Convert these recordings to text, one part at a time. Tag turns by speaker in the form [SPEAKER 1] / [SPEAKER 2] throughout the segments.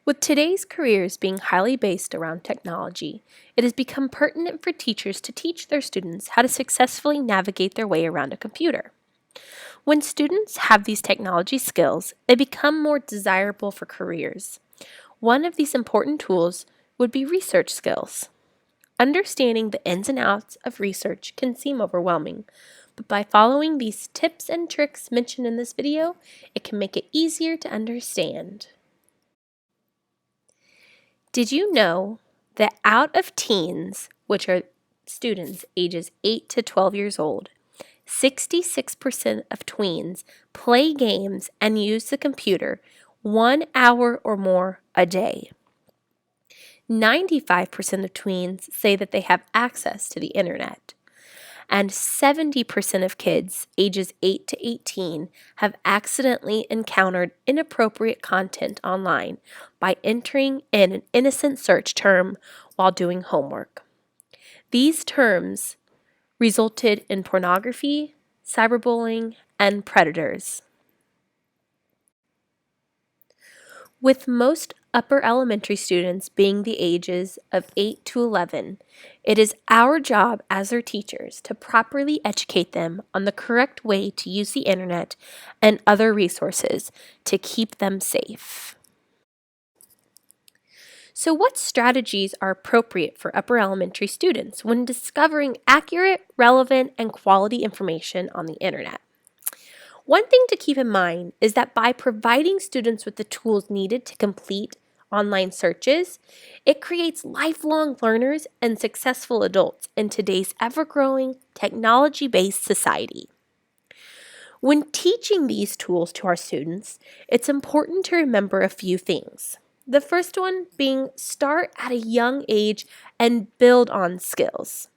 [SPEAKER 1] With today's careers being highly based around technology, it has become pertinent for teachers to teach their students how to successfully navigate their way around a computer. When students have these technology skills, they become more desirable for careers. One of these important tools would be research skills. Understanding the ins and outs of research can seem overwhelming, but by following these tips and tricks mentioned in this video, it can make it easier to understand. Did you know that out of teens, which are students ages 8 to 12 years old, 66% of tweens play games and use the computer 1 hour or more a day? 95% of tweens say that they have access to the internet. And 70% of kids ages 8 to 18 have accidentally encountered inappropriate content online by entering in an innocent search term while doing homework. These terms resulted in pornography, cyberbullying, and predators. With most upper elementary students being the ages of 8 to 11, it is our job as their teachers to properly educate them on the correct way to use the internet and other resources to keep them safe. So, what strategies are appropriate for upper elementary students when discovering accurate, relevant, and quality information on the internet? One thing to keep in mind is that by providing students with the tools needed to complete online searches, it creates lifelong learners and successful adults in today's ever-growing technology-based society. When teaching these tools to our students, it's important to remember a few things. The first one being start at a young age and build on skills.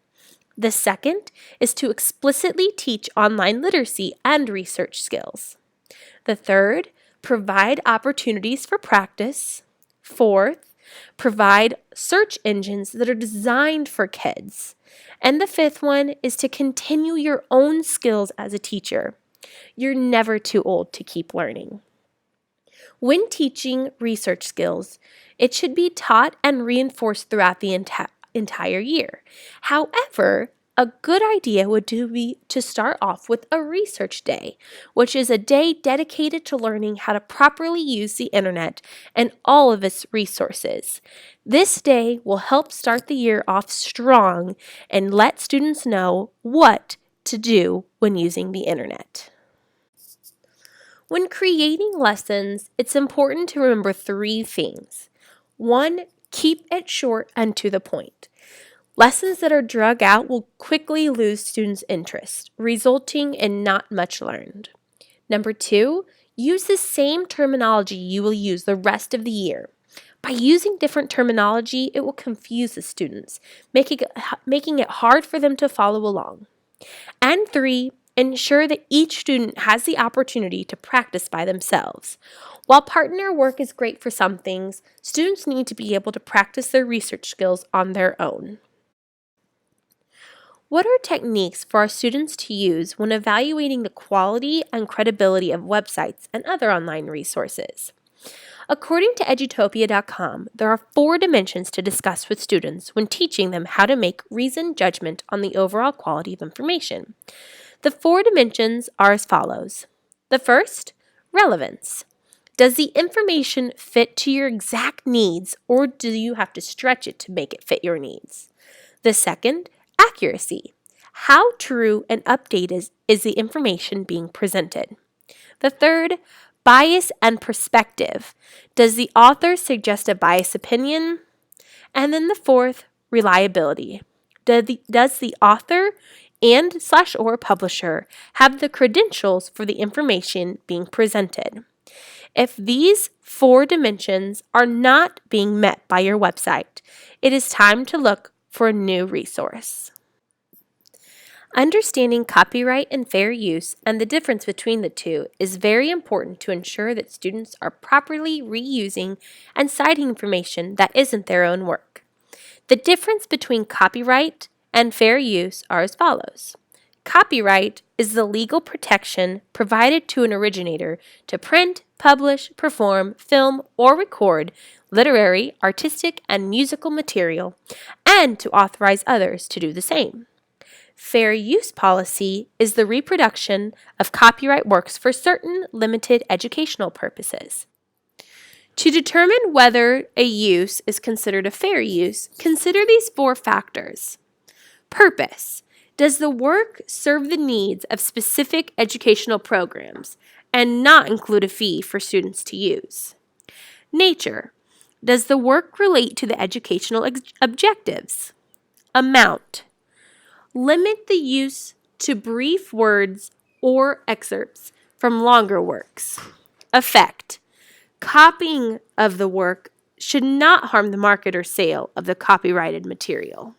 [SPEAKER 1] The second is to explicitly teach online literacy and research skills. The third, provide opportunities for practice. Fourth, provide search engines that are designed for kids. And the fifth one is to continue your own skills as a teacher. You're never too old to keep learning. When teaching research skills, it should be taught and reinforced throughout the entire year. However, a good idea would be to start off with a research day, which is a day dedicated to learning how to properly use the internet and all of its resources. This day will help start the year off strong and let students know what to do when using the internet. When creating lessons, it's important to remember 3 things. 1, keep it short and to the point. Lessons that are drug out will quickly lose students' interest, resulting in not much learned. Number 2, use the same terminology you will use the rest of the year. By using different terminology, it will confuse the students, making it hard for them to follow along. And 3, ensure that each student has the opportunity to practice by themselves. While partner work is great for some things, students need to be able to practice their research skills on their own. What are techniques for our students to use when evaluating the quality and credibility of websites and other online resources? According to edutopia.com, there are 4 dimensions to discuss with students when teaching them how to make reasoned judgment on the overall quality of information. The 4 dimensions are as follows. The first, relevance. Does the information fit to your exact needs, or do you have to stretch it to make it fit your needs? The second, accuracy. How true and updated is the information being presented? The third, bias and perspective. Does the author suggest a biased opinion? And then the fourth, reliability. Does the author and/or publisher have the credentials for the information being presented? If these 4 dimensions are not being met by your website, it is time to look for a new resource. Understanding copyright and fair use and the difference between the two is very important to ensure that students are properly reusing and citing information that isn't their own work. The difference between copyright and fair use are as follows. Copyright is the legal protection provided to an originator to print, publish, perform, film, or record literary, artistic, and musical material, and to authorize others to do the same. Fair use policy is the reproduction of copyright works for certain limited educational purposes. To determine whether a use is considered a fair use, consider these 4 factors. Purpose. Does the work serve the needs of specific educational programs and not include a fee for students to use? Nature. Does the work relate to the educational objectives? Amount. Limit the use to brief words or excerpts from longer works. Effect. Copying of the work should not harm the market or sale of the copyrighted material.